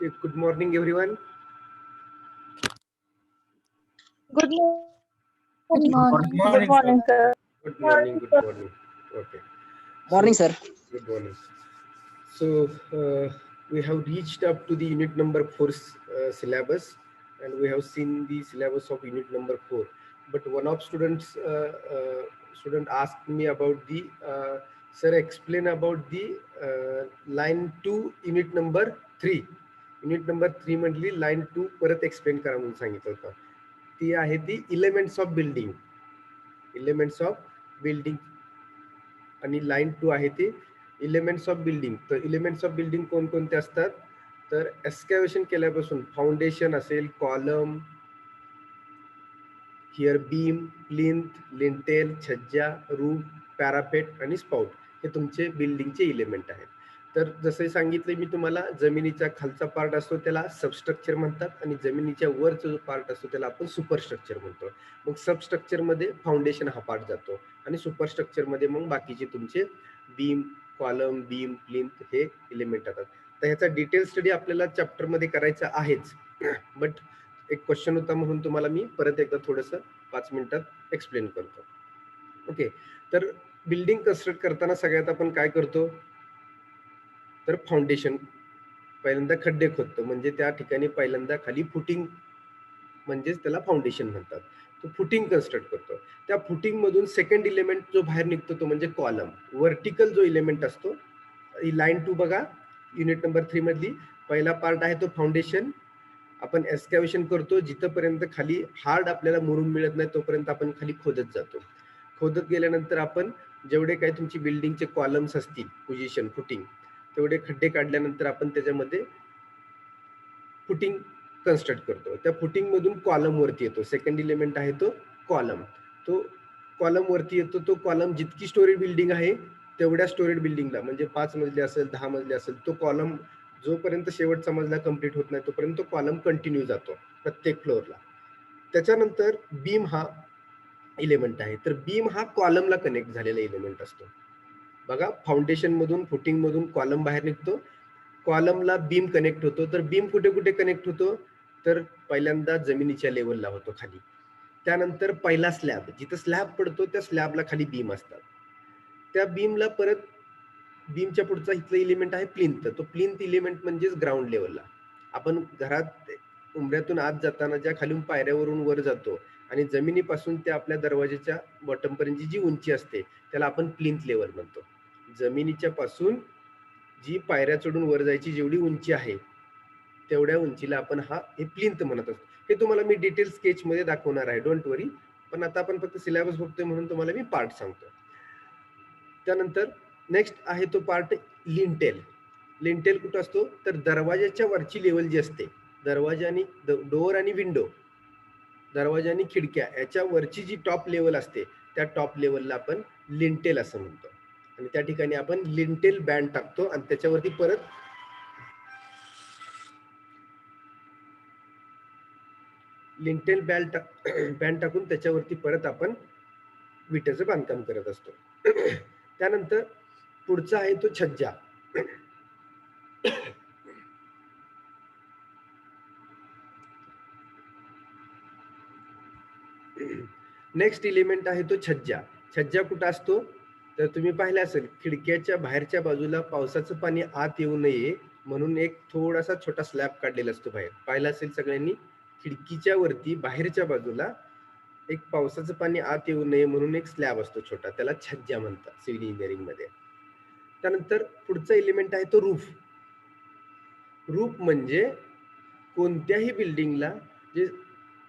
Okay, good morning, everyone. Good Good morning. morning. Good morning, sir. Good morning. Good morning. Okay. Morning, So, sir. good morning. So we have reached up to the unit number 4 syllabus, and we have seen the syllabus of unit number 4. But one of student asked me about the sir, explain about the line 2 unit number 3. Unit number 3 मधली line 2 परत explain करा म्हणून सांगितलं होतं. ती आहे ती elements of building. Elements of building आणि लाईन 2 आहे ती एलिमेंट्स ऑफ बिल्डिंग. तर एलिमेंट्स ऑफ बिल्डिंग कोणकोणते असतात? तर एक्सकॅव्हेशन केल्यापासून फाउंडेशन असेल, column, here beam, plinth, lintel, छज्जा, रूफ, पॅरापेट आणि स्पाउट हे तुमचे बिल्डिंगचे एलिमेंट आहेत. तर जसं सांगितलं मी तुम्हाला, जमिनीचा खालचा पार्ट असतो त्याला सबस्ट्रक्चर म्हणतात आणि जमिनीच्या वरचा जो पार्ट असतो त्याला आपण सुपरस्ट्रक्चर म्हणतो. मग सबस्ट्रक्चरमध्ये फाउंडेशन हा पार्ट जातो आणि सुपरस्ट्रक्चरमध्ये मग बाकीचे तुमचे बीम, कॉलम, बीम, प्लिंथ हे एलिमेंट येतात. तर ह्याचा डिटेल स्टडी आपल्याला चॅप्टरमध्ये करायचा आहेच, बट एक क्वेश्चन होता म्हणून तुम्हाला मी परत एकदा थोडंसं 5 मिनिटात एक्सप्लेन करतो. ओके, तर बिल्डिंग कन्स्ट्रक्ट करताना सगळ्यात आपण काय करतो? तर फाउंडेशन पहिल्यांदा खड्डे खोदतो, म्हणजे त्या ठिकाणी पहिल्यांदा खाली फुटिंग, म्हणजेच त्याला फाउंडेशन म्हणतात. तो फुटिंग कन्स्ट्रक्ट करतो. त्या फुटिंग मधून सेकंड इलेमेंट जो बाहेर निघतो तो म्हणजे कॉलम. व्हर्टिकल जो इलेमेंट असतो, लाईन 2 बघा, युनिट नंबर 3 मधली पहिला पार्ट आहे तो फाउंडेशन. आपण एक्सकॅव्हेशन करतो, जिथपर्यंत खाली हार्ड आपल्याला मुरुम मिळत नाही तोपर्यंत आपण खाली खोदत जातो. खोदत गेल्यानंतर आपण जेवढे काही तुमची बिल्डिंगचे कॉलम्स असतील, पोझिशन, फुटिंग, तेवढे खड्डे काढल्यानंतर आपण त्याच्यामध्ये फुटिंग कन्स्ट्रक्ट करतो. त्या फुटिंग मधून कॉलम वरती येतो. सेकंड इलेमेंट आहे तो कॉलम. तो कॉलम वरती येतो. तो कॉलम जितकी स्टोरेज बिल्डिंग आहे तेवढ्या स्टोरेज बिल्डिंगला, म्हणजे 5 मजली असेल, 10 मजली असेल, तो कॉलम जोपर्यंत शेवटचा मजला कंप्लीट होत नाही तोपर्यंत तो कॉलम कंटिन्यू जातो प्रत्येक फ्लोअरला. त्याच्यानंतर बीम हा एलिमेंट आहे. तर बीम हा कॉलमला कनेक्ट झालेला एलिमेंट असतो. बघा, फाउंडेशन मधून, फुटिंग मधून कॉलम बाहेर निघतो, कॉलमला बीम कनेक्ट होतो. तर बीम कुठे कुठे कनेक्ट होतो? तर पहिल्यांदा जमिनीच्या लेवलला होतो खाली. त्यानंतर पहिला स्लॅब, जिथं स्लॅब पडतो त्या स्लॅबला खाली बीम असतात. त्या बीमला परत बीमच्या पुढचा इथला इलिमेंट आहे प्लिंथ. तो प्लिंथ इलिमेंट म्हणजेच ग्राउंड लेवलला. आपण घरात उंबऱ्यातून आत जाताना ज्या खालून पायऱ्यावरून वर जातो आणि जमिनीपासून त्या आपल्या दरवाजाच्या बॉटम पर्यंतची जी उंची असते त्याला आपण प्लिंथ लेवल म्हणतो. जमिनीच्या पासून जी पायऱ्या चढून वर जायची जेवढी उंची आहे तेवढ्या उंचीला आपण हे प्लिंथ म्हणत असतो. हे तुम्हाला मी डिटेल स्केच मध्ये दाखवणार आहे, डोंट वरी. पण आता आपण फक्त सिलेबस बघतोय म्हणून तुम्हाला मी पार्ट सांगतो. त्यानंतर नेक्स्ट आहे तो पार्ट लिंटेल. लिंटेल कुठं असतो? तर दरवाजाच्या वरची लेवल जी असते, दरवाजा आणि डोअर आणि विंडो, दरवाजा आणि खिडक्या याच्या वरची जी टॉप लेवल असते त्या टॉप लेवलला आपण लिंटेल असं म्हणतो. आणि त्या ठिकाणी आपण लिंटेल बँड टाकतो आणि त्याच्यावरती परत लिंटेल बँड टाकून त्याच्यावरती परत आपण विटेचं बांधकाम करत असतो. त्यानंतर पुढचा आहे तो छज्जा. नेक्स्ट एलिमेंट आहे तो छज्जा. छज्जा कुठं असतो? तर तुम्ही पाहिलं असेल, खिडक्याच्या बाहेरच्या बाजूला पावसाचं पाणी आत येऊ नये म्हणून एक थोडासा छोटा स्लॅब काढलेला असतो बाहेर. पाहिलं असेल सगळ्यांनी, खिडकीच्या वरती बाहेरच्या बाजूला एक पावसाचं पाणी आत येऊ नये म्हणून एक स्लॅब असतो छोटा, त्याला छज्जा म्हणतात सिव्हिल इंजिनिअरिंग मध्ये. त्यानंतर पुढचा एलिमेंट आहे तो रूफ. रूफ म्हणजे कोणत्याही बिल्डिंगला जे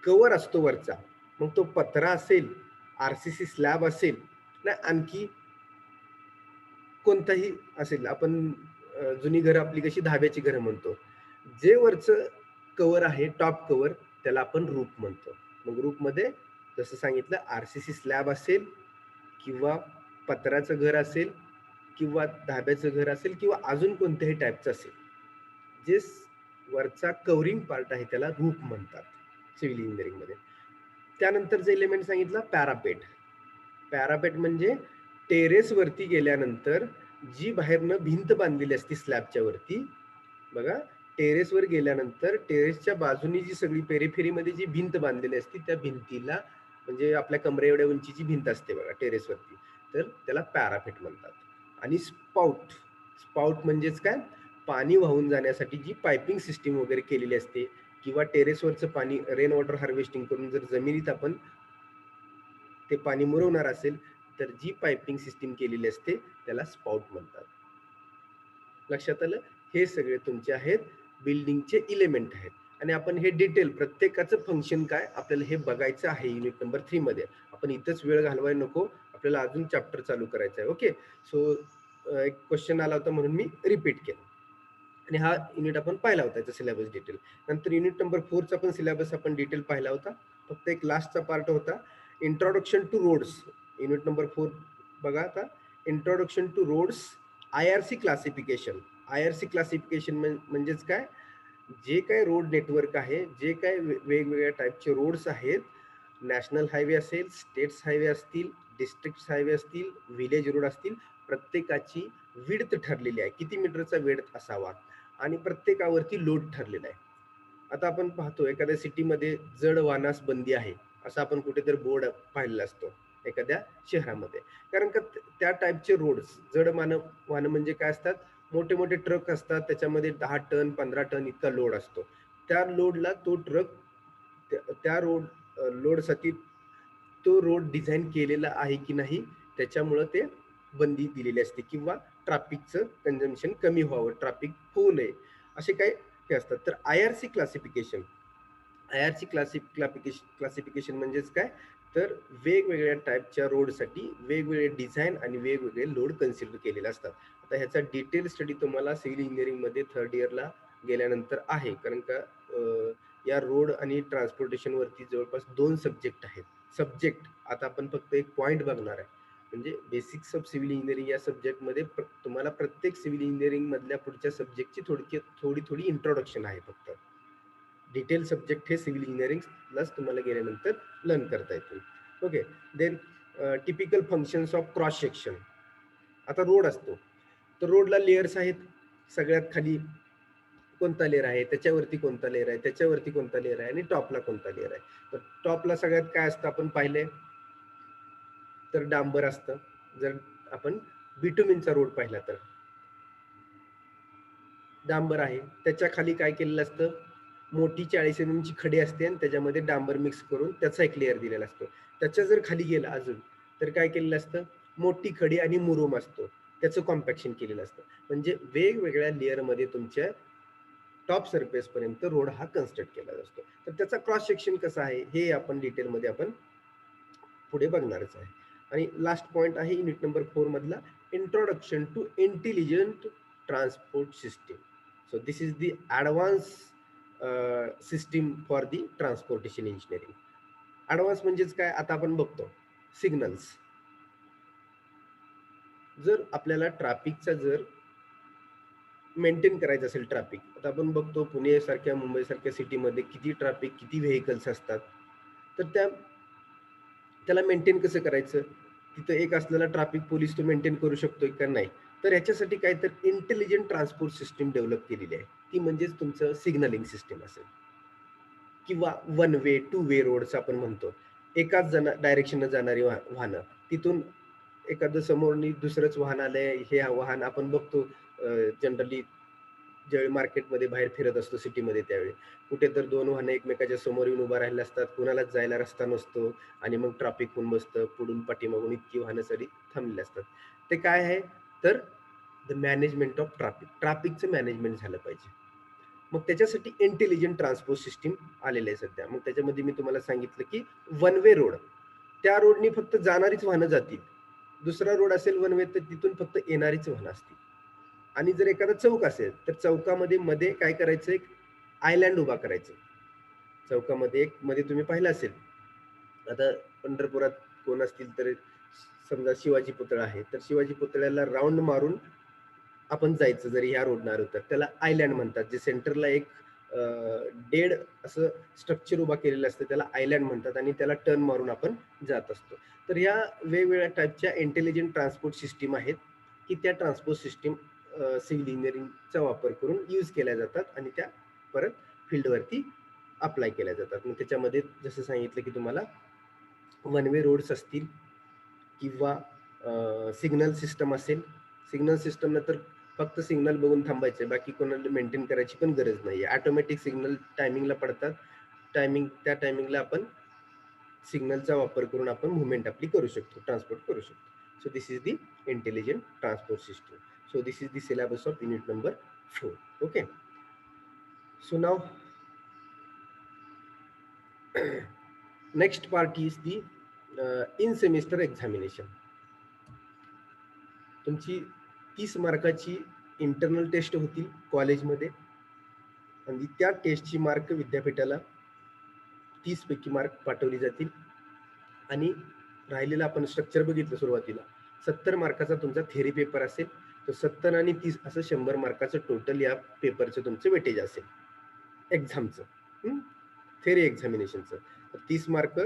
कवर असतो वरचा, मग तो पत्रा असेल, आरसीसी स्लॅब असेल ना, आणखी कोणताही असेल. आपण जुनी घरं आपली कशी धाब्याची घरं म्हणतो, जे वरचं कवर आहे टॉप कवर त्याला आपण रूफ म्हणतो. मग रूफ मध्ये जसं सांगितलं, आरसीसी स्लॅब असेल किंवा पत्र्याचं घर असेल किंवा धाब्याचं घर असेल किंवा अजून कोणत्याही टाईपचं असेल, जे वरचा कव्हरिंग पार्ट आहे त्याला रूफ म्हणतात सिव्हिल इंजिनिअरिंग मध्ये. त्यानंतर जे एलिमेंट सांगितलं पॅरापेट. पॅरापेट म्हणजे टेरेस वरती गेल्यानंतर जी बाहेरनं भिंत बांधलेली असते स्लॅबच्या वरती, बघा टेरेसवर गेल्यानंतर टेरेसच्या बाजूनी जी सगळी पेरिफेरीमध्ये जी भिंत बांधलेली असते त्या भिंतीला म्हणजे आपल्या कमरे एवढ्या उंचीची भिंत असते बघा टेरेसवरती, तर त्याला पॅरापेट म्हणतात. आणि स्पाउट, स्पाउट म्हणजेच काय, पाणी वाहून जाण्यासाठी जी पायपिंग सिस्टीम वगैरे केलेली असते किंवा टेरेसवरचं पाणी रेन वॉटर हार्वेस्टिंग करून जर जमिनीत आपण ते पाणी मुरवणार असेल तर जी पायपिंग सिस्टीम केलेली असते त्याला स्पाउट म्हणतात. लक्षात आलं? हे सगळे तुमचे आहेत बिल्डिंगचे इलेमेंट आहेत आणि आपण हे डिटेल प्रत्येकाचं फंक्शन काय आपल्याला हे बघायचं आहे युनिट नंबर 3 मध्ये. आपण इथंच वेळ घालवायला नको, आपल्याला अजून चॅप्टर चालू करायचं आहे. ओके, सो एक क्वेश्चन आला होता म्हणून मी रिपीट केलं आणि हा युनिट आपण पाहिला होता याचा सिलेबस डिटेल. नंतर युनिट नंबर 4 चा पण सिलेबस आपण डिटेल पाहिला होता. फक्त एक लास्टचा पार्ट होता introduction to roads. Unit number 4 बघा आता, introduction to roads, IRC classification. IRC classification म्हणजेच काय, जे काय रोड नेटवर्क आहे, जे काय वेगवेगळ्या टाईपचे रोड्स आहेत, नॅशनल हायवे असेल, स्टेट्स हायवे असतील, डिस्ट्रिक्ट हायवे असतील, विलेज रोड असतील, प्रत्येकाची विड्थ ठरलेली आहे, किती मीटरचा विड्थ असावा आणि प्रत्येकावरती लोड ठरलेला आहे. आता आपण पाहतो एखाद्या सिटीमध्ये जड वाहनास बंदी आहे असं आपण कुठेतरी बोर्ड पाहिलेला असतो एखाद्या शहरामध्ये, कारण का त्या टाईपचे रोड्स जड वाहन म्हणजे काय असतात, मोठे मोठे ट्रक असतात, त्याच्यामध्ये 10 टन 15 टन इतका लोड असतो. त्या लोडला तो ट्रक त्या लोडसाठी तो रोड डिझाईन केलेला आहे की नाही त्याच्यामुळं ते बंदी दिलेली असते किंवा ट्रॅफिकचं कंझम्पशन कमी व्हावं, ट्रॅफिक होऊ नये, असे काही हे असतात. तर IRC क्लासिफिकेशन, IRC क्लासिफिकेशन म्हणजेच काय, तर वेगवेगळ्या टाईपच्या रोडसाठी वेगवेगळे डिझाईन आणि वेगवेगळे लोड कन्सिडर केलेले असतात. आता ह्याचा डिटेल स्टडी तुम्हाला सिव्हिल इंजिनिअरिंगमध्ये 3rd इयरला गेल्यानंतर आहे, कारण का या रोड आणि ट्रान्सपोर्टेशन वरती जवळपास 2 सब्जेक्ट आहेत. सब्जेक्ट आता आपण फक्त एक पॉइंट बघणार आहे, म्हणजे बेसिक्स ऑफ सिव्हिल इंजिनिअरिंग या सब्जेक्टमध्ये तुम्हाला प्रत्येक सिव्हिल इंजिनिअरिंग मधल्या पुढच्या सब्जेक्टची थोडी इंट्रोडक्शन आहे. फक्त डिटेल सब्जेक्ट हे सिव्हिल इंजिनिअरिंगलाच तुम्हाला गेल्यानंतर लर्न करता येतील. Okay, then typical functions of cross section. आता रोड असतो तर रोडला लेयर्स आहेत, सगळ्यात खाली कोणता लेअर आहे, त्याच्यावरती कोणता लेअर आहे, त्याच्यावरती कोणता लेअर आहे आणि टॉपला कोणता लेअर आहे. तर टॉपला सगळ्यात काय असतं आपण पाहिले तर डांबर असतं. जर आपण बिटुमिनचा रोड पाहिला तर डांबर आहे, त्याच्या खाली काय केलेलं असतं, मोठी 40 mm ची खडी असते आणि त्याच्यामध्ये डांबर मिक्स करून त्याचा एक लेअर दिलेला असतो. त्याच्या जर खाली गेला अजून तर काय केलेलं असतं, मोठी खडी आणि मुरुम असतो, त्याचं कॉम्पॅक्शन केलेलं असतं. म्हणजे वेगवेगळ्या लेअरमध्ये तुमच्या टॉप सरफेस पर्यंत रोड हा कन्स्ट्रक्ट केला असतो. तर त्याचा क्रॉस सेक्शन कसा आहे हे आपण डिटेलमध्ये आपण पुढे बघणारच आहे. आणि लास्ट पॉइंट आहे युनिट नंबर 4 मधला, introduction to intelligent transport system. So this is the advance system for the transportation engineering. Advance म्हणजेच काय, आता आपण बघतो सिग्नल्स. जर आपल्याला ट्रॅफिकचा जर मेंटेन करायचं असेल ट्रॅफिक, आता आपण बघतो पुणे सारख्या मुंबई सारख्या सिटीमध्ये किती ट्रॅफिक, किती व्हेकल्स असतात, तर त्याला मेंटेन कसं करायचं, तिथं एक असलेला ट्रॅफिक पोलीस तो मेंटेन करू शकतोय का नाही. तर ह्याच्यासाठी काय तर इंटेलिजंट ट्रान्सपोर्ट सिस्टीम डेव्हलप केलेली आहे, ती म्हणजेच तुमचं सिग्नलिंग सिस्टीम असेल किंवा 1 वे 2 वे रोड्स आपण म्हणतो, एकाच डायरेक्शननं जाणारी वाहनं, तिथून एखादं समोरनी दुसरंच वाहन आलंय, हे वाहन आपण बघतो जनरली ज्यावेळी मार्केटमध्ये बाहेर फिरत असतो सिटीमध्ये, त्यावेळी कुठे तर 2 वाहनं एकमेकाच्या समोर येऊन उभा राहिलेले असतात, कुणालाच जायला रस्ता नसतो आणि मग ट्रॅफिक होऊन बसतं, पुढून पाठीमागून इतकी वाहनं सरी थांबलेली असतात. ते काय आहे तर द मॅनेजमेंट ऑफ ट्रॅफिकचं मॅनेजमेंट झालं पाहिजे. मग त्याच्यासाठी इंटेलिजंट ट्रान्सपोर्ट सिस्टीम आलेलं आहे सध्या. मग त्याच्यामध्ये मी तुम्हाला सांगितलं की 1 वे रोड, त्या रोडनी फक्त जाणारीच वाहनं जातील. दुसरा रोड असेल 1 वे तर तिथून फक्त येणारीच वाहनं असतील. आणि जर एखादा चौक असेल तर चौकामध्ये मध्ये काय करायचं, एक आयलँड उभा करायचं. चौकामध्ये एक मध्ये तुम्ही पाहिलं असेल, आता पंढरपुरात कोण असतील तर समजा शिवाजी पुतळा आहे, तर शिवाजी पुतळ्याला राऊंड मारून आपण जायचं जरी ह्या रोडनं आलो तर त्याला आयलँड म्हणतात. जे सेंटरला एक डेड असं स्ट्रक्चर उभा केलेलं असतं त्याला आयलँड म्हणतात आणि त्याला टर्न मारून आपण जात असतो. तर ह्या वेगवेगळ्या टाईपच्या इंटेलिजंट ट्रान्सपोर्ट सिस्टीम आहेत की त्या ट्रान्सपोर्ट सिस्टीम सिव्हिल इंजिनिअरिंगचा वापर करून यूज केल्या जातात आणि त्या परत फील्डवरती अप्लाय केल्या जातात. मग त्याच्यामध्ये जसं सांगितलं की तुम्हाला वन वे रोड्स असतील किंवा सिग्नल सिस्टम असेल. सिग्नल सिस्टमला तर फक्त सिग्नल बघून थांबायचं, बाकी कोणाला मेंटेन करायची पण गरज नाही. ऑटोमॅटिक सिग्नल टायमिंगला पडतात. त्या टायमिंगला आपण सिग्नलचा वापर करून आपण मुवमेंट आपली करू शकतो, ट्रान्सपोर्ट करू शकतो. So this is the intelligent transport system. So this is the syllabus of unit number 4. Okay. So now next part is the in semester examination. तुमची 30 मार्काची इंटरनल टेस्ट होतील कॉलेजमध्ये आणि त्या टेस्टची मार्क विद्यापीठाला 30 पैकी मार्क पाठवली जातील आणि राहिलेला आपण स्ट्रक्चर बघितलं सुरुवातीला 70 मार्काचा तुमचा थेरी पेपर असेल. तो 70 आणि 30 असं 100 मार्काचं टोटल या पेपरचं तुमचं वेटेज असेल एक्झामचं, थेरी एक्झामिनेशनचं. 30 मार्क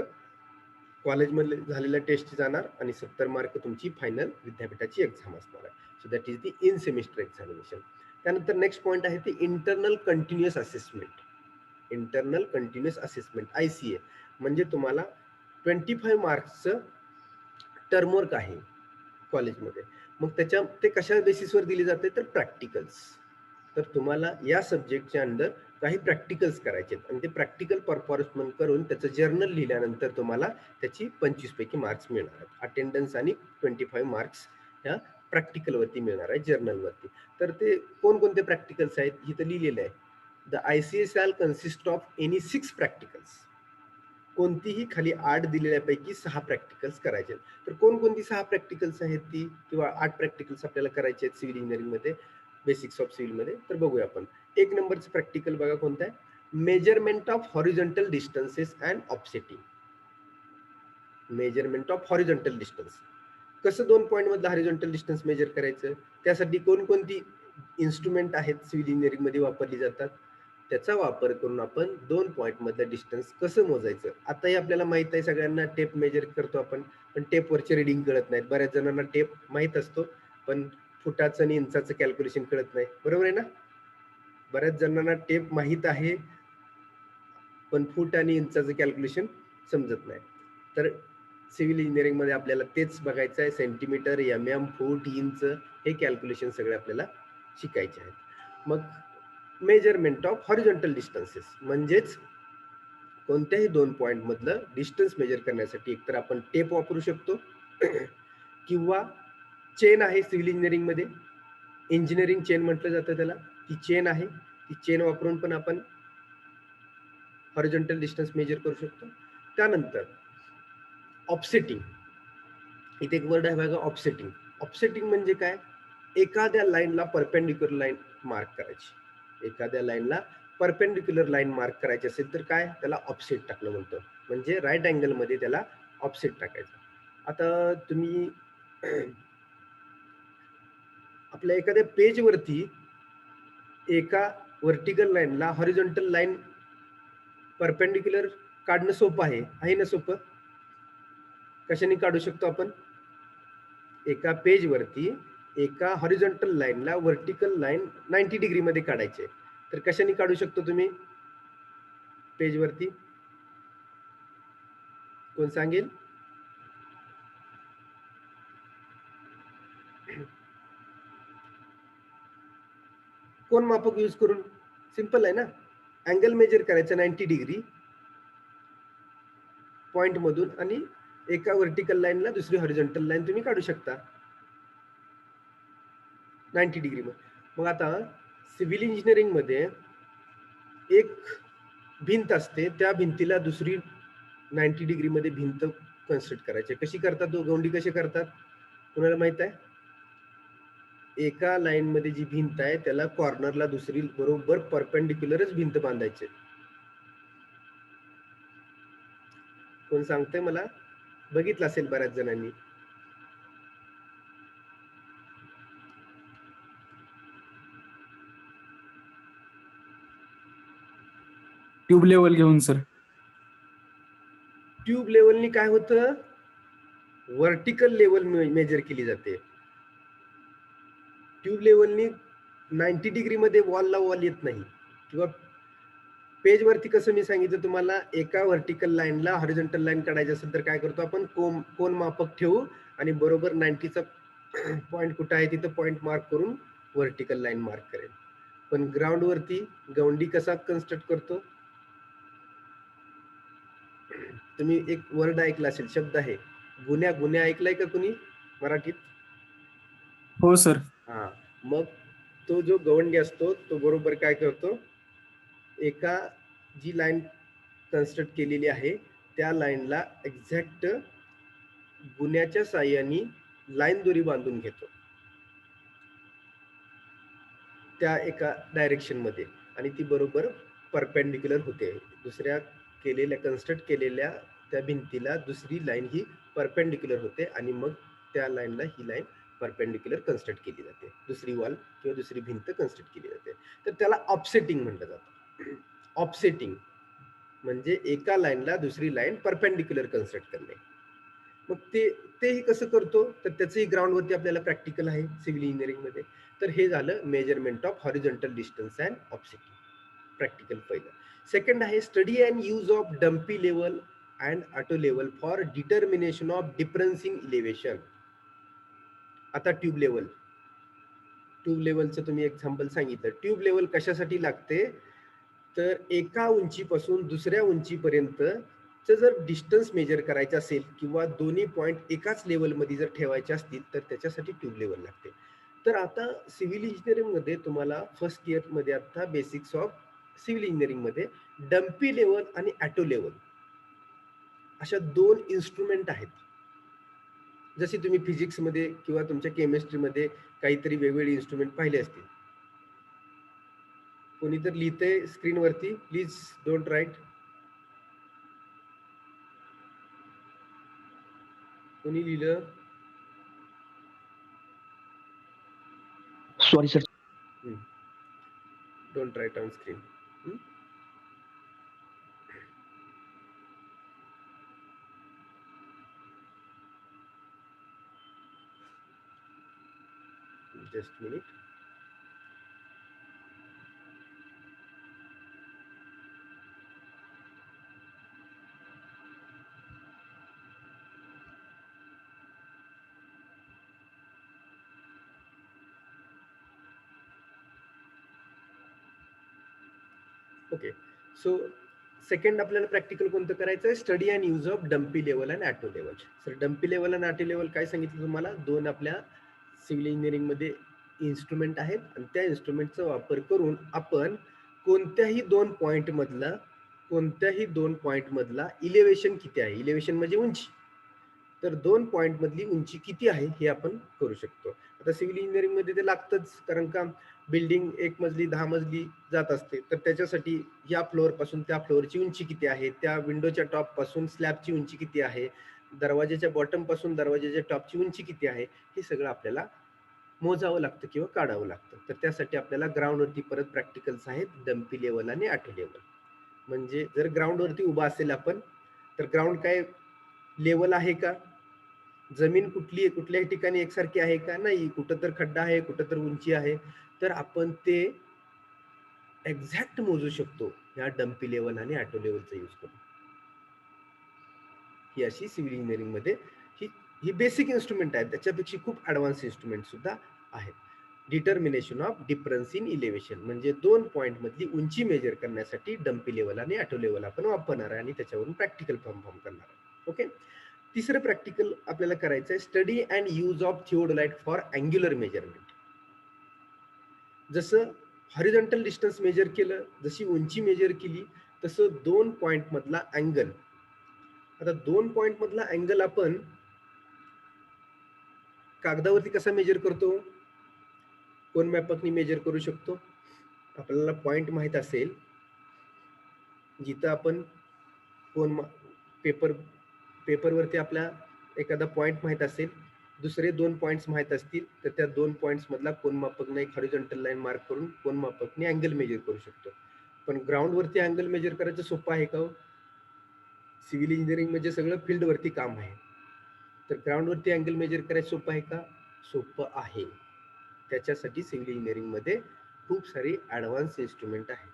कॉलेजमध्ये झालेल्या टेस्टची जाणार आणि 70 मार्क तुमची फायनल विद्यापीठाची एक्झाम असणार आहे. So that is the in semester examination. त्यानंतर नेक्स्ट पॉईंट आहे ते internal continuous assessment. Internal continuous assessment ICA म्हणजे तुम्हाला 25 मार्क्सचं टर्मवर्क आहे कॉलेजमध्ये. मग ते कशा बेसिसवर दिले जाते तर प्रॅक्टिकल्स. तर तुम्हाला या सब्जेक्टच्या अंडर काही प्रॅक्टिकल्स करायचे आणि ते प्रॅक्टिकल परफॉर्मन्स करून त्याचं जर्नल लिहिल्यानंतर तुम्हाला त्याची 25 पैकी मार्क्स मिळणार आहेत. अटेंडन्स आणि 25 मार्क्स ह्या प्रॅक्टिकलवरती मिळणार आहे, जर्नलवरती. तर ते कोणकोणते प्रॅक्टिकल्स आहेत इथं लिहिलेलं आहे. The ICA shall consist of any 6 practicals. कोणतीही खाली 8 दिलेल्यापैकी 6 प्रॅक्टिकल्स करायचे. तर कोणकोणती 6 प्रॅक्टिकल्स आहेत ती किंवा 8 प्रॅक्टिकल्स आपल्याला करायचे आहेत सिव्हिल इंजिनिअरिंगमध्ये, बेसिक्स ऑफ सिव्हिलमध्ये. तर बघूया आपण. 1 नंबरचं प्रॅक्टिकल बघा कोणतं आहे. Measurement of horizontal distances and offsetting. Measurement of horizontal distance. कसं 2 पॉईंट मधलं हॉरिझॉन्टल डिस्टन्स मेजर करायचं, त्यासाठी कोणकोणती इन्स्ट्रुमेंट आहेत सिव्हिल इंजिनिअरिंगमध्ये वापरली जातात, त्याचा वापर करून आपण 2 पॉईंट मधलं डिस्टन्स कसं मोजायचं. आताही आपल्याला माहित आहे सगळ्यांना टेप मेजर करतो आपण, पण टेपवरचे रिडिंग कळत नाहीत. बऱ्याच जणांना टेप माहित असतो पण फुटाचं आणि इंचाचं कॅल्क्युलेशन कळत नाही. बरोबर आहे ना. बऱ्याच जणांना टेप माहित आहे पण फूट आणि इंचाचं कॅल्क्युलेशन समजत नाही. तर सिव्हिल इंजिनिअरिंग मध्ये आपल्याला तेच बघायचं आहे. सेंटीमीटर, MM, फूट, इंच हे कॅल्क्युलेशन सगळे आपल्याला शिकायचे आहेत. मग मेजरमेंट ऑफ हॉरिझॉन्टल डिस्टन्सेस म्हणजेच कोणत्याही 2 पॉईंट मधलं डिस्टन्स मेजर करण्यासाठी एकतर आपण टेप वापरू शकतो किंवा चेन आहे सिव्हिल इंजिनिअरिंग मध्ये, इंजिनिअरिंग चेन म्हटलं जातं त्याला. ती चेन आहे, ती चेन वापरून पण आपण हॉरिझॉन्टल डिस्टन्स मेजर करू शकतो. त्यानंतर ऑफसेटिंग. इथे एक वर्ड आहे बघा, ऑफसेटिंग. ऑफसेटिंग म्हणजे काय, एखाद्या लाईनला परपेंडिक्युलर लाईन मार्क करायची. एखाद्या लाईनला परपेंडिक्युलर लाईन मार्क करायची असेल तर काय त्याला ऑफसेट टाकलं म्हणतो. म्हणजे राईट अँगल मध्ये त्याला ऑफसेट टाकायचं. आता तुम्ही आपल्या एखाद्या पेज वरती एका व्हर्टिकल लाईनला हॉरिझॉन्टल लाईन परपेंडिक्युलर काढणं सोपं आहे ना सोपं. कशाने काढू शकतो आपण. एका पेज वरती एका हॉरिझॉन्टल लाईनला व्हर्टिकल लाईन 90 डिग्री मध्ये काढायचे. तर कशाने काढू शकतो तुम्ही पेज वरती, कोण सांगेल. कोण मापक यूज करून. सिंपल आहे ना. अँगल मेजर करायचं 90 डिग्री पॉइंट मधून आणि एका व्हर्टिकल लाईनला दुसरी हॉरिझॉन्टल लाईन तुम्ही काढू शकता 90 डिग्री मध्ये. मग आता सिव्हिल इंजिनिअरिंग मध्ये एक भिंत असते, त्या भिंतीला दुसरी 90 डिग्री मध्ये भिंत कन्स्ट्रक्ट करायची. कशी करतात, गौंडी कशी करतात कुणाला माहित आहे. एका लाईन मध्ये जी भिंत आहे त्याला कॉर्नरला दुसरी बरोबर परपेंडिक्युलरच भिंत बांधायची. कोण सांगतंय मला. बघितलं असेल बऱ्याच जणांनी. ट्यूब लेवल घेऊन सर. ट्यूब लेवलनी काय होतं, व्हर्टिकल लेवल मेजर केली जाते. ट्यूब लेवलनी 90 डिग्रीमध्ये वॉलला वॉल येत नाही किंवा पेजवरती कसं मी सांगितलं तुम्हाला एका व्हर्टिकल लाईनला हॉरिझॉन्टल लाईन काढायची असेल तर काय करतो आपण कोन मापक ठेवू आणि बरोबर 90चा पॉईंट कुठं आहे तिथं पॉईंट मार्क करून व्हर्टिकल लाईन मार्क करेल. पण ग्राउंड वरती गवंडी कसा कन्स्ट्रक्ट करतो? तुम्ही एक वर्ड ऐकला असेल, शब्द आहे गुन्ह्या. गुन्ह्या ऐकलाय का कुणी मराठीत? हो सर. हा, मग तो जो गवंडी असतो तो बरोबर काय करतो, एका जी लाईन कन्स्ट्रक्ट केलेली आहे त्या लाईनला एक्झॅक्ट गुन्ह्याच्या साह्याने लाईन दोरी बांधून घेतो त्या एका डायरेक्शन मध्ये आणि ती बरोबर परपेंडिक्युलर होते. दुसऱ्या केलेल्या कन्स्ट्रक्ट केलेल्या त्या भिंतीला दुसरी लाईन ही परपेंडिक्युलर होते आणि मग त्या लाईनला ही लाईन परपेंडिक्युलर कन्स्ट्रक्ट केली जाते, दुसरी वॉल किंवा दुसरी भिंत कन्स्ट्रक्ट केली जाते. तर त्याला ऑफसेटिंग म्हटलं जातं. ऑफसेटिंग म्हणजे एका लाईनला दुसरी लाईन परपेंडिक्युलर कन्स्ट्रक्ट करणे. मग तेही कसं करतो तर त्याचंही ग्राउंडवरती आपल्याला प्रॅक्टिकल आहे सिव्हिल इंजिनिअरिंग मध्ये. तर हे झालं measurement of horizontal distance and offsetting, practical पहिलं. सेकंड आहे study and use of dumpy level and auto level for determination of difference in elevation. आता ट्यूब लेवलचं तुम्ही एक्झाम्पल सांगितलं. ट्यूब लेवल कशासाठी लागते तर एका उंचीपासून दुसऱ्या उंचीपर्यंत जर डिस्टन्स मेजर करायचं असेल किंवा दोन्ही पॉईंट एकाच लेवलमध्ये जर ठेवायचे असतील तर त्याच्यासाठी ट्यूब लेवल लागते. तर आता सिव्हिल इंजिनिअरिंग मध्ये तुम्हाला फर्स्ट इयर मध्ये आता बेसिक्स ऑफ सिव्हिल इंजिनिअरिंग मध्ये डम्पी लेवल आणि ऑटो लेवल अशा दोन इन्स्ट्रुमेंट आहेत. जसे तुम्ही फिजिक्स मध्ये किंवा तुमच्या केमिस्ट्रीमध्ये काहीतरी वेगवेगळे इन्स्ट्रुमेंट पाहिले असतील. कोणी तर लिहितंय स्क्रीनवरती, प्लीज डोंट राईट. कोणी लिहिलं? Sorry sir. Don't write on screen. Just minute. Okay, so second आपल्याला प्रॅक्टिकल कोणतं करायचं आहे? Study and use of dumpy level and auto level. Sir dumpy level आणि ऑटो लेवल काय सांगितलं तुम्हाला? दोन आपल्या सिव्हिल इंजिनिअरिंग मध्ये इन्स्ट्रुमेंट आहेत आणि त्या इन्स्ट्रुमेंटचा वापर करून आपण कोणत्याही दोन पॉइंट मधला इलेव्हेशन किती आहे, इलेव्हेशन म्हणजे उंची, तर दोन पॉइंट मधली उंची किती आहे हे आपण करू शकतो. आता सिव्हिल इंजिनिअरिंग मध्ये ते लागतंच, कारण का बिल्डिंग 1 मजली 10 मजली जात असते, तर त्याच्यासाठी या फ्लोअर पासून त्या फ्लोअरची उंची किती आहे, त्या विंडोच्या टॉप पासून स्लॅबची उंची किती आहे, दरवाजाच्या बॉटम पासून दरवाजाच्या टॉपची उंची किती आहे, हे सगळं आपल्याला मोजावं लागतं किंवा काढावं लागतं. तर त्यासाठी आपल्याला ग्राउंडवरती परत प्रॅक्टिकल्स आहेत, डम्पी लेवल आणि ऑटो लेवल. म्हणजे जर ग्राउंडवरती उभा असेल आपण तर ग्राउंड काय लेवल आहे का, जमीन कुठल्याही ठिकाणी एकसारखी आहे का, नाही, कुठं तर खड्डा आहे, कुठं तर उंची आहे, तर आपण ते एक्झॅक्ट मोजू शकतो या डम्पी लेवल आणि ऑटो लेवलचा यूज करून. ही अशी सिव्हिल इंजिनिअरिंग मध्ये ही बेसिक इन्स्ट्रुमेंट आहेत. त्याच्यापेक्षा खूप ऍडव्हान्स इन्स्ट्रुमेंट सुद्धा आहेत. Determination of difference in elevation म्हणजे दोन पॉइंट मधली उंची मेजर करण्यासाठी डम्पी लेवल आणि ऑटो लेवल आपण वापरणार आहे आणि त्याच्यावरून प्रॅक्टिकल परफॉर्म करणार आहे. ओके, तिसरं प्रॅक्टिकल आपल्याला करायचं आहे study and use of theodolite for angular measurement. जसं हॉरिझॉन्टल डिस्टन्स मेजर केलं, जशी उंची मेजर केली, तसं दोन पॉइंट मधला अँगल. आता दोन पॉइंट मधला अँगल आपण कागदावरती कसा मेजर करतो? कोन मॅपकनी मेजर करू शकतो. आपल्याला पॉइंट माहित असेल, जिथं आपण कोन पेपरवरती आपल्या एखादा पॉइंट माहित असेल, दुसरे दोन पॉइंट्स माहित असतील, तर त्या दोन पॉइंट्स मधला कोन मापकने एक हॉरिझॉन्टल लाईन मार्क करून कोन मापकने अँगल मेजर करू शकतो. पण ग्राउंड वरती अँगल मेजर करायचं सोपं आहे का? सिव्हिल इंजिनिअरिंग म्हणजे सगळं फील्ड वरती काम आहे, तर ग्राउंड वरती अँगल मेजर करायचं सोपं आहे का? सोपं आहे. त्याच्यासाठी सिव्हिल इंजिनिअरिंगमध्ये खूप सारी ॲडव्हान्स इन्स्ट्रुमेंट आहे.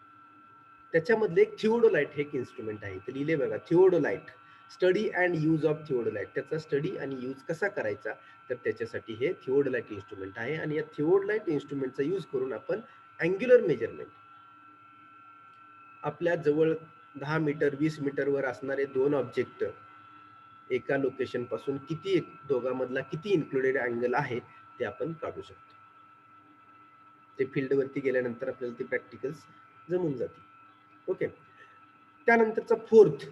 त्याच्यामधले एक थिओडोलाइट हे एक इन्स्ट्रुमेंट आहे. ते लिहिले बघा, theodolite, study and use of theodolite. त्याचा स्टडी आणि यूज कसा करायचा, तर त्याच्यासाठी हे थिओडोलाइट इन्स्ट्रुमेंट आहे. आणि या थिओडोलाइट इन्स्ट्रुमेंटचा यूज करून आपण अँग्युलर मेजरमेंट, आपल्या जवळ 10 मीटर 20 मीटरवर असणारे दोन ऑब्जेक्ट एका लोकेशन पासून किती, दोघांमधला किती इन्क्लुडेड अँगल आहे ते आपण काढू शकतो. ते फील्डवरती गेल्यानंतर आपल्याला ते प्रॅक्टिकल्स जमून जातील. ओके. त्यानंतरचा फोर्थ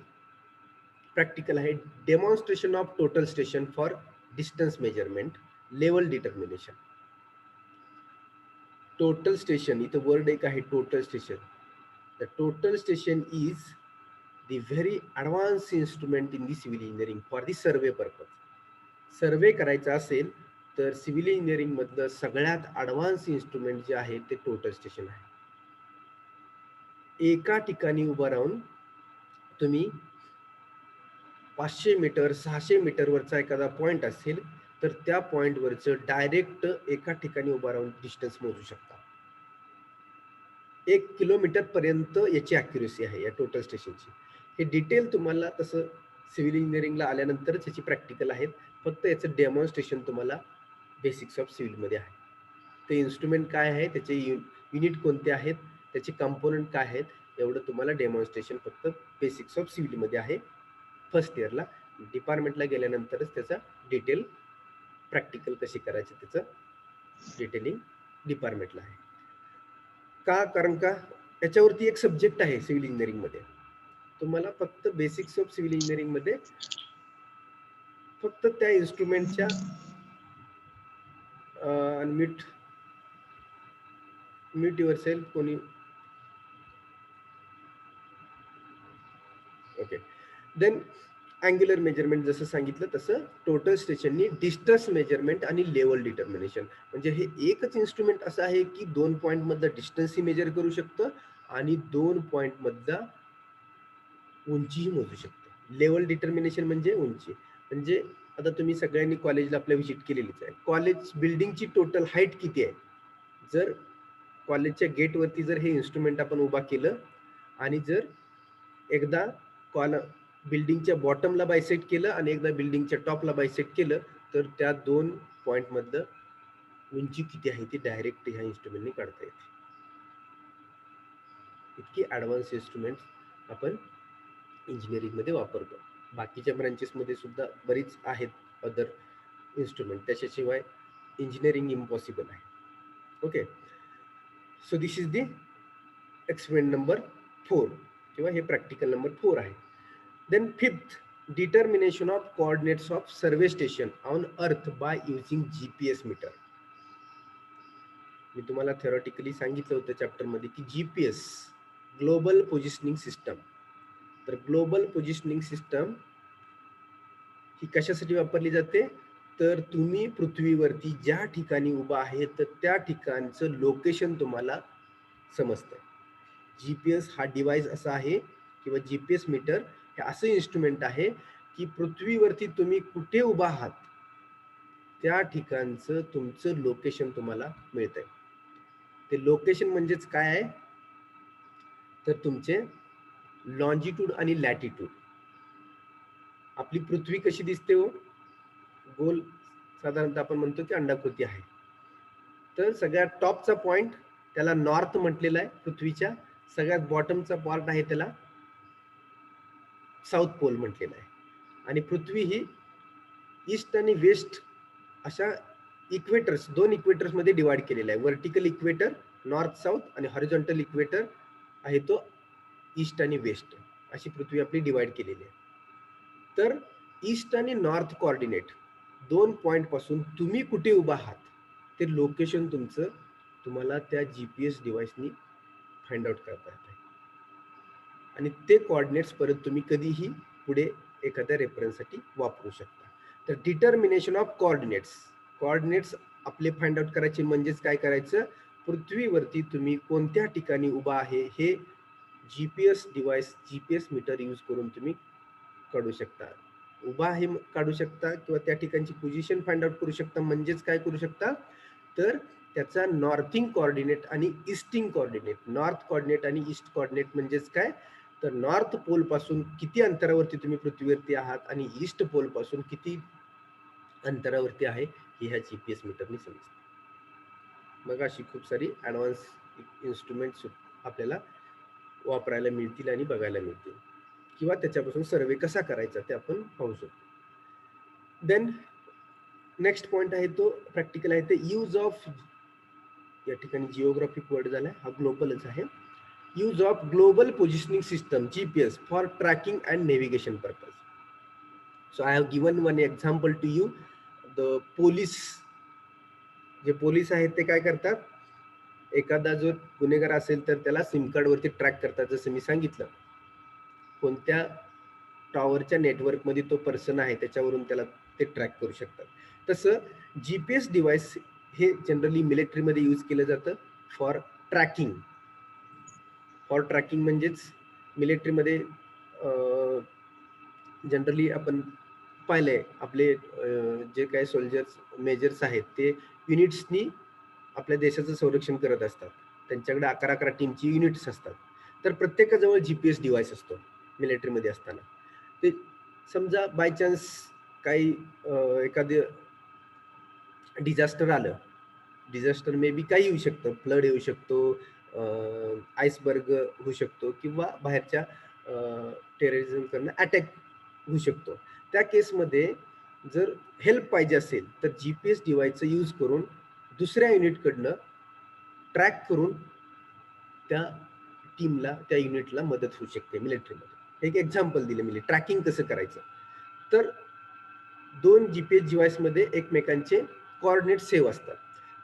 प्रॅक्टिकल आहे demonstration of total station for distance measurement, level determination. Total station, इथं वर्ड एक आहे total station. The total station is the very advance instrument in the civil engineering for the survey purpose. सर्वे करायचा असेल तर civil engineering मधलं सगळ्यात advance instrument जे आहे ते टोटल स्टेशन आहे. एका ठिकाणी उभं राहून तुम्ही 500 मीटर 600 मीटरवरचा एखादा पॉइंट असेल तर त्या पॉइंटवरचं डायरेक्ट एका ठिकाणी उभं राहून डिस्टन्स मोजू शकता. 1 किलोमीटर पर्यंत याची अॅक्युरेसी आहे या टोटल स्टेशनची. हे डिटेल तुम्हाला तसं सिव्हिल इंजिनिअरिंगला आल्यानंतरच याची प्रॅक्टिकल आहेत. फक्त याचं डेमॉन्स्ट्रेशन तुम्हाला बेसिक्स ऑफ सिव्हिलमध्ये आहे. ते इन्स्ट्रुमेंट काय आहे, त्याचे युनिट कोणते आहेत, त्याचे कंपोनंट काय आहेत, एवढं तुम्हाला डेमॉन्स्ट्रेशन फक्त बेसिक्स ऑफ सिव्हिलमध्ये आहे फर्स्ट इयरला. डिपार्टमेंटला गेल्यानंतरच त्याचा डिटेल प्रॅक्टिकल कशी करायचं त्याचं डिटेलिंग डिपार्टमेंटला आहे. का? कारण का याच्यावरती एक सब्जेक्ट आहे सिव्हिल इंजिनिअरिंगमध्ये. तुम्हाला फक्त बेसिक्स ऑफ सिव्हिल इंजिनिअरिंगमध्ये फक्त त्या इन्स्ट्रुमेंटच्या म्यूट युअरसेल्फ कोणी. ओके. देन अँग्युलर मेजरमेंट जसं सांगितलं तसं टोटल स्टेशननी डिस्टन्स मेजरमेंट आणि लेवल डिटर्मिनेशन, म्हणजे हे एकच इन्स्ट्रुमेंट असं आहे की 2 पॉईंट मधला डिस्टन्सही मेजर करू शकतं आणि 2 पॉईंट मधला उंचीही मोजू शकतं. लेवल डिटर्मिनेशन म्हणजे उंची, म्हणजे आता तुम्ही सगळ्यांनी कॉलेजला आपल्या व्हिजिट केलेलीच आहे. कॉलेज बिल्डिंगची टोटल हाईट किती आहे? जर कॉलेजच्या गेटवरती जर हे इन्स्ट्रुमेंट आपण उभा केलं आणि जर एकदा बिल्डिंगच्या बॉटमला बायसेक्ट केलं आणि एकदा बिल्डिंगच्या टॉपला बायसेक्ट केलं तर त्या 2 पॉईंट मधलं उंची किती आहे ती डायरेक्ट ह्या इन्स्ट्रुमेंटने काढता येते. इतकी ॲडव्हान्स इन्स्ट्रुमेंट आपण इंजिनिअरिंग मध्ये वापरतो. बाकीच्या ब्रांचेस मध्ये सुद्धा बरीच आहेत अदर इन्स्ट्रुमेंट, त्याच्याशिवाय इंजिनिअरिंग इम्पॉसिबल आहे. Okay. So this is the experiment number 4 किंवा हे प्रॅक्टिकल नंबर 4 आहे. Then fifth, determination of coordinates of survey station on earth by using GPS metre. मी तुम्हाला थेरॉटिकली सांगितलं होतं चॅप्टर मध्ये की GPS ग्लोबल पोझिशनिंग सिस्टम. तर ग्लोबल पोझिशनिंग सिस्टम ही कशासाठी वापरली जाते, तर तुम्ही पृथ्वीवरती ज्या ठिकाणी उभा आहे तर त्या ठिकाणचं लोकेशन तुम्हाला समजतं. GPS हा डिव्हाइस असा आहे किंवा GPS मीटर हे असं इन्स्ट्रुमेंट आहे की पृथ्वीवरती तुम्ही कुठे उभा आहात त्या ठिकाणचं तुमचं लोकेशन तुम्हाला मिळतंय. ते लोकेशन म्हणजेच काय आहे, तर तुमचे लॉन्जिट्यूड आणि लॅटिट्यूड. आपली पृथ्वी कशी दिसते हो, गोल, साधारणतः आपण म्हणतो की अंडाकृती आहे. तर सगळ्यात टॉपचा पॉइंट त्याला नॉर्थ म्हटलेला आहे पृथ्वीच्या, सगळ्यात बॉटमचा पार्ट आहे त्याला साऊथ पोल म्हटलेला आहे. आणि पृथ्वी ही ईस्ट आणि वेस्ट अशा इक्वेटर्स, 2 इक्वेटर्स मध्ये डिवाइड केलेला आहे. व्हर्टिकल इक्वेटर नॉर्थ साऊथ आणि हॉरिझॉन्टल इक्वेटर आहे तो ईस्ट आणि वेस्ट, अशी पृथ्वी आपली डिवाइड केलेली आहे. तर ईस्ट आणि नॉर्थ कोऑर्डिनेट 2 पॉइंट पासून तुम्ही कुठे उभा आहात ते लोकेशन तुमचं तुम्हाला त्या GPS डिव्हाइसनी फाइंड आउट करता येते. आणि ते कोऑर्डिनेट्स परत तुम्ही कधीही पुढे एखाद्या रेफरन्ससाठी वापरू शकता. तर डिटर्मिनेशन ऑफ कोऑर्डिनेट्स आपले फाइंड आउट करायचे म्हणजेच काय करायचं, पृथ्वीवरती तुम्ही कोणत्या ठिकाणी उभा आहे हे GPS device, GPS meter use करून तुम्ही काढू शकता. उभा आहे काढू शकता किंवा त्या ठिकाणची पोझिशन फाइंड आउट करू शकता. म्हणजेच काय करू शकता, तर त्याचा नॉर्थिंग कोऑर्डिनेट आणि ईस्टिंग कोऑर्डिनेट. नॉर्थ कोऑर्डिनेट आणि ईस्ट कोऑर्डिनेट म्हणजेच काय, तर नॉर्थ पोल पासून किती अंतरावरती तुम्ही पृथ्वीवरती आहात आणि ईस्ट पोल पासून किती अंतरावरती आहे हे ह्या जीपीएस मीटरने समजतं. मग अशी खूप सारी ॲडव्हान्स इन्स्ट्रुमेंट्स आपल्याला वापरायला मिळतील आणि बघायला मिळतील, किंवा त्याच्यापासून सर्वे कसा करायचा ते आपण पाहू शकतो. देन नेक्स्ट पॉइंट आहे तो प्रॅक्टिकल आहे ते यूज ऑफ, या ठिकाणी जिओग्राफिक वर्ड झालाय, हा ग्लोबलच आहे. Use of global positioning system GPS for tracking and navigation purpose. So I have given one example to you. The police, जे पोलीस आहेत ते काय करतात, एखादा जो गुन्हेगार असेल तर त्याला सिम कार्ड वरती ट्रॅक करतात. जसं मी सांगितलं, कोणत्या टॉवरच्या नेटवर्कमध्ये तो पर्सन आहे त्याच्यावरून त्याला ते ट्रॅक करू शकतात. तसं जीपीएस डिव्हाइस हे जनरली मिलिटरीमध्ये यूज केलं जातं फॉर ट्रॅकिंग. फॉर ट्रॅकिंग म्हणजेच मिलिटरीमध्ये जनरली आपण पाहिलंय आपले जे काही सोल्जर्स मेजर्स आहेत ते युनिट्सनी आपल्या देशाचं संरक्षण करत असतात. त्यांच्याकडे 11 टीमची युनिट्स असतात. तर प्रत्येकाजवळ जीपीएस डिव्हाइस असतो मिलिटरीमध्ये असताना. ते समजा बाय चान्स काही एखादं डिझास्टर आलं, डिझास्टर मे बी काही येऊ शकतं, फ्लड येऊ शकतो, आईसबर्ग होऊ शकतो, किंवा बाहेरच्या टेररिझम करणं अटॅक होऊ शकतो. त्या केसमध्ये जर हेल्प पाहिजे असेल तर जीपीएस डिव्हाइसचा यूज करून दुसऱ्या युनिटकडनं ट्रॅक करून त्या टीमला, त्या युनिटला मदत होऊ शकते मिलिटरीमध्ये. एक एक्झाम्पल दिले मी, ट्रॅकिंग कसं करायचं. तर 2 जीपीएस डिव्हाइसमध्ये एकमेकांचे कोऑर्डिनेट सेव्ह असतात.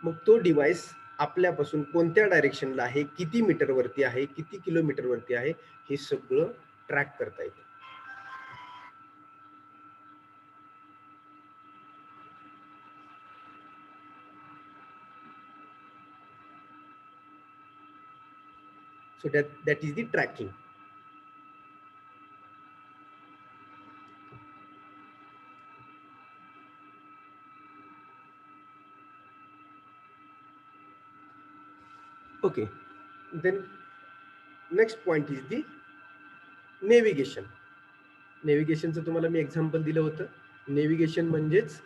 मग तो डिव्हाइस आपल्यापासून कोणत्या डायरेक्शनला आहे, किती मीटरवरती आहे, किती किलोमीटरवरती आहे, हे सगळं ट्रॅक करता येतं. So that is the tracking. Okay, then next point is the navigation. नेव्हिगेशनचं तुम्हाला मी एक्झाम्पल दिलं होतं. नेव्हिगेशन म्हणजेच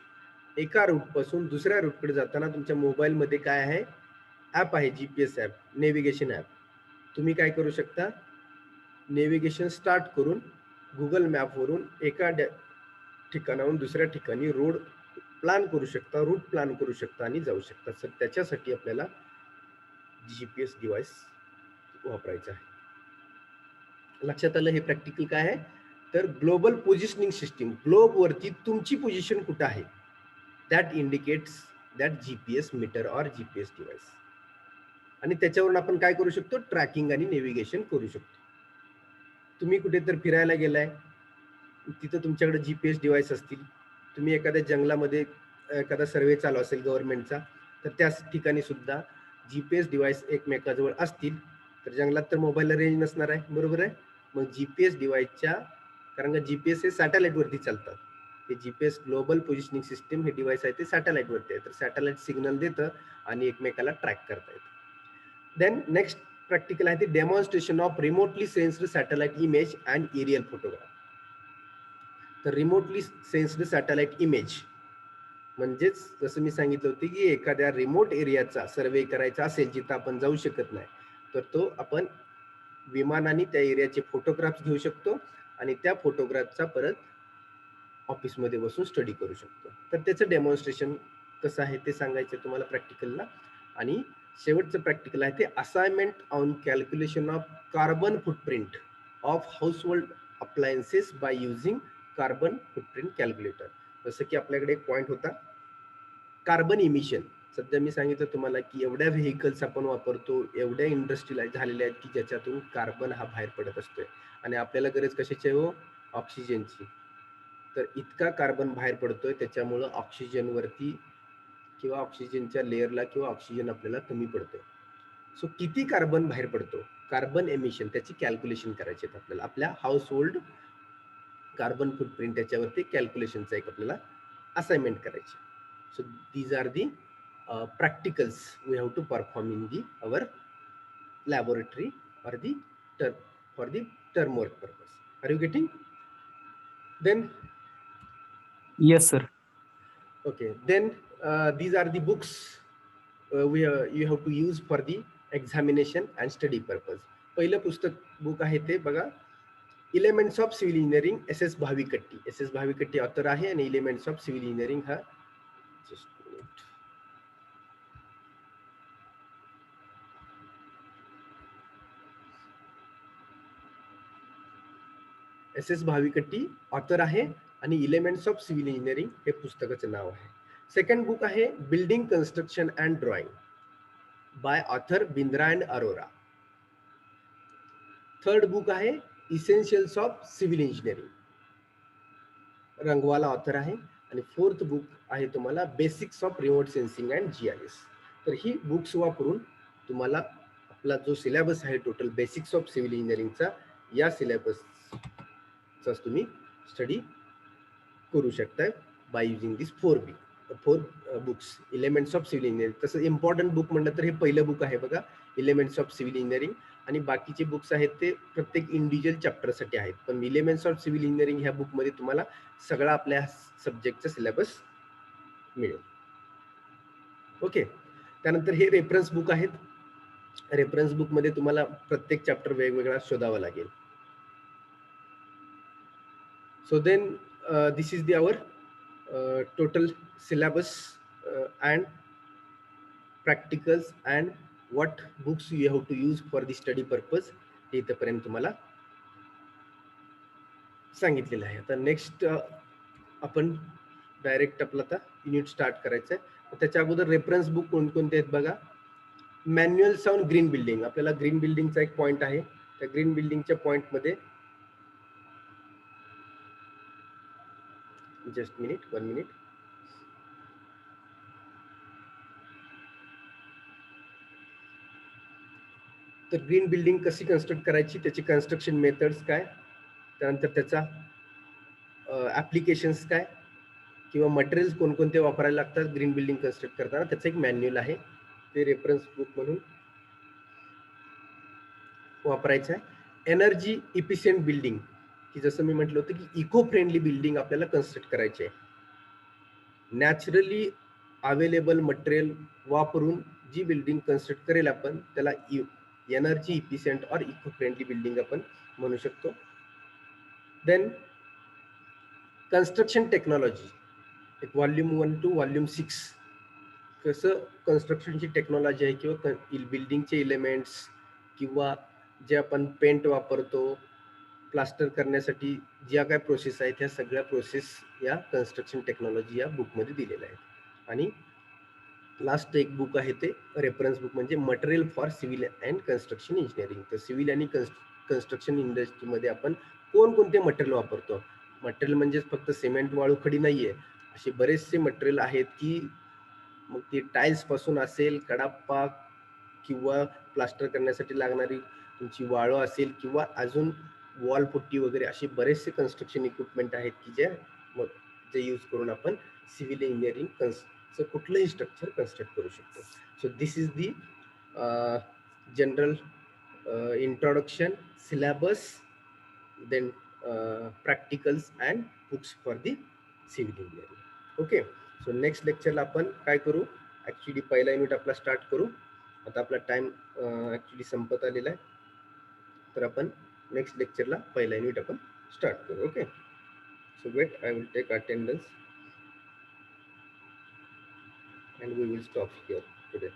एका रूट पासून दुसऱ्या रूटकडे जाताना तुमच्या मोबाईलमध्ये काय आहे, ॲप आहे, जीपीएस ॲप, नेव्हिगेशन ॲप. तुम्ही काय करू शकता, नेव्हिगेशन स्टार्ट करून गुगल मॅपवरून एका ठिकाणाहून दुसऱ्या ठिकाणी रोड प्लॅन करू शकता, रूट प्लॅन करू शकता आणि जाऊ शकता. तर त्याच्यासाठी आपल्याला जीपीएस डिव्हाइस वापरायचं आहे. लक्षात आलं हे प्रॅक्टिकल काय आहे, तर ग्लोबल पोझिशनिंग सिस्टीम, ग्लोब वरती तुमची पोझिशन कुठं आहे, that indicates that GPS meter or GPS device. आणि त्याच्यावरून आपण काय करू शकतो, ट्रॅकिंग आणि नेव्हिगेशन करू शकतो. तुम्ही कुठेतरी फिरायला गेलाय, तिथं तुमच्याकडे जीपीएस डिव्हाइस असतील, तुम्ही एखाद्या जंगलामध्ये एखादा सर्वे चालू असेल गव्हर्नमेंटचा, तर त्याच ठिकाणी सुद्धा जीपीएस डिव्हाइस एकमेकाजवळ असतील. तर जंगलात तर मोबाईलला रेंज नसणार आहे, बरोबर आहे. मग जीपीएस डिव्हाइसच्या, कारण का जीपीएस हे सॅटेलाइट वरती चालतात, हे जीपीएस ग्लोबल पोझिशनिंग सिस्टीम हे डिव्हाइस आहे ते सॅटेलाइट वरती आहे. तर सॅटेलाइट सिग्नल देतं आणि एकमेकाला ट्रॅक करता येतं. देन नेक्स्ट प्रॅक्टिकल आहे ते demonstration of remotely sensed satellite image and aerial photograph. तर रिमोटली सेन्स्ड सॅटेलाइट इमेज म्हणजेच जसं मी सांगितलं होतं की एखाद्या रिमोट एरियाचा सर्वे करायचा असेल जिथं आपण जाऊ शकत नाही, तर तो आपण विमानाने त्या एरियाचे फोटोग्राफ्स घेऊ शकतो आणि त्या फोटोग्राफचा परत ऑफिसमध्ये बसून स्टडी करू शकतो. तर त्याचं डेमॉन्स्ट्रेशन कसं आहे ते सांगायचं तुम्हाला प्रॅक्टिकलला. आणि शेवटचं प्रॅक्टिकल आहे ते assignment on calculation of carbon footprint of household appliances by using carbon footprint calculator. जसं की आपल्याकडे एक पॉइंट होता, कार्बन इमिशन. सध्या मी सांगितलं तुम्हाला की एवढ्या व्हेकल्स आपण वापरतो, एवढ्या इंडस्ट्रीलाइज झालेल्या आहेत की ज्याच्यातून कार्बन हा बाहेर पडत असतोय आणि आपल्याला गरज कशाची आहे हो, ऑक्सिजनची. तर इतका कार्बन बाहेर पडतोय, त्याच्यामुळं ऑक्सिजनवरती किंवा ऑक्सिजनच्या लेअरला किंवा ऑक्सिजन आपल्याला कमी पडतोय. सो किती कार्बन बाहेर पडतो, कार्बन एमिशन, त्याची कॅल्क्युलेशन करायची आहे आपल्याला. आपल्या हाऊस होल्ड कार्बन फुटप्रिंट त्याच्यावरती कॅल्क्युलेशनचा एक आपल्याला असाइनमेंट करायची. So these are the practicals we have to perform in the our laboratory or the for the term work purpose. Are you getting? Then Yes, sir. okay, then these are the books you have to use for the examination and study purpose. पहिलं पुस्तक book आहे ते बघा, elements of civil engineering SS भाविकट्टी. SS भाविकट्टी author आहे आणि elements of civil engineering हा SS भाविकट्टी author आहे आणि एलिमेंट्स ऑफ सिव्हिल इंजिनिअरिंग हे पुस्तकाचं नाव आहे. सेकंड बुक आहे building construction and drawing by author Bindra and Arora. Third book आहे इसेन्शियल्स ऑफ सिव्हिल इंजिनिअरिंग, रंगवाला ऑथर आहे. आणि फोर्थ बुक आहे तुम्हाला basics of remote sensing and GIS. तर ही बुक्स वापरून तुम्हाला आपला जो सिलेबस आहे टोटल बेसिक्स ऑफ सिव्हिल इंजिनिअरिंगचा, या सिलेबसचा तुम्ही स्टडी करू शकताय by using this four books. Elements of civil engineering तसं इम्पॉर्टंट बुक म्हणलं तर हे पहिलं बुक आहे बघा, एलिमेंट्स ऑफ सिव्हिल इंजिनिअरिंग. आणि बाकीचे बुक्स आहेत ते प्रत्येक इंडिव्हिज्युअल चॅप्टरसाठी आहेत. पण एलिमेंट्स ऑफ सिव्हिल इंजिनिअरिंग ह्या बुकमध्ये तुम्हाला सगळा आपल्या सब्जेक्टचा सिलेबस मिळेल. ओके, त्यानंतर हे रेफरन्स बुक आहेत. रेफरन्स बुक मध्ये तुम्हाला प्रत्येक चॅप्टर वेगवेगळा शोधावा लागेल. So then this is the our total syllabus and practicals and what books you have to use for the study purpose हे इथपर्यंत तुम्हाला सांगितलेलं आहे. आता नेक्स्ट आपण डायरेक्ट आपलं आता युनिट स्टार्ट करायचं आहे. त्याच्या अगोदर रेफरन्स बुक कोणकोणते आहेत बघा. मॅन्युअल्स ऑन ग्रीन बिल्डिंग, आपल्याला ग्रीन बिल्डिंगचा एक पॉइंट आहे. त्या ग्रीन बिल्डिंगच्या पॉइंटमध्ये जस्ट मिनिट, 1 मिनिट. तर ग्रीन बिल्डिंग कशी कन्स्ट्रक्ट करायची, त्याची कन्स्ट्रक्शन मेथड्स काय, त्यानंतर त्याचा ऍप्लिकेशन्स काय किंवा मटेरियल्स कोणकोणते वापरायला लागतात ग्रीन बिल्डिंग कन्स्ट्रक्ट करताना, त्याचं एक मॅन्युअल आहे. ते रेफरन्स बुक म्हणून वापरायचं आहे. एनर्जी इफिशियंट बिल्डिंग, की जसं मी म्हटलं होतं की इको फ्रेंडली बिल्डिंग आपल्याला कन्स्ट्रक्ट करायची आहे. नॅचरली अवेलेबल मटेरियल वापरून जी बिल्डिंग कन्स्ट्रक्ट करेल आपण त्याला एनर्जी इफिशियंट और इको फ्रेंडली बिल्डिंग आपण म्हणू शकतो. देन कन्स्ट्रक्शन टेक्नॉलॉजी, एक वॉल्यूम 1 to वॉल्यूम 6 कसं कन्स्ट्रक्शनची टेक्नॉलॉजी आहे किंवा बिल्डिंगचे एलिमेंट्स किंवा जे आपण पेंट वापरतो प्लास्टर करण्यासाठी ज्या काय प्रोसेस आहेत ह्या सगळ्या प्रोसेस या कन्स्ट्रक्शन टेक्नॉलॉजी या बुकमध्ये दिलेल्या आहेत. आणि लास्ट एक बुक आहे ते रेफरन्स बुक म्हणजे material for civil and construction engineering. तर सिव्हिल आणि कन्स्ट्रक्शन इंडस्ट्रीमध्ये आपण कोणकोणते मटेरियल वापरतो. मटेरियल म्हणजे फक्त सिमेंट वाळू खडी नाहीये, असे बरेचसे मटेरियल आहेत की मग ती टाइल्स पासून असेल, कडाप्पा किंवा प्लास्टर करण्यासाठी लागणारी तुमची वाळू असेल किंवा अजून वॉल पुट्टी वगैरे, असे बरेचसे कन्स्ट्रक्शन इक्विपमेंट आहेत की जे यूज करून आपण सिव्हिल इंजिनिअरिंग कुठलंही स्ट्रक्चर कन्स्ट्रक्ट करू शकतो. So this is the general introduction, syllabus, then practicals and books for the civil engineering. Okay, so next लेक्चरला आपण काय करू, ऍक्च्युली पहिला युनिट आपला स्टार्ट करू. आता आपला टाइम ऍक्च्युली संपत आलेला आहे, तर आपण नेक्स्ट लेक्चरला पहिला युनिट आपण स्टार्ट करू. Okay, so wait, I will take attendance and we will stop here today.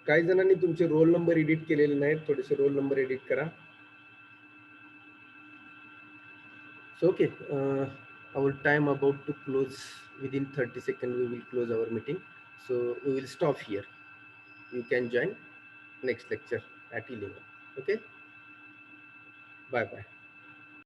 काही जणांनी तुमचे रोल नंबर एडिट केलेले नाहीत, थोडेसे रोल नंबर एडिट करा. So okay, our time about to close. Within 30 seconds we will close our meeting, so we will stop here. You can join next lecture at 11. Okay, bye bye.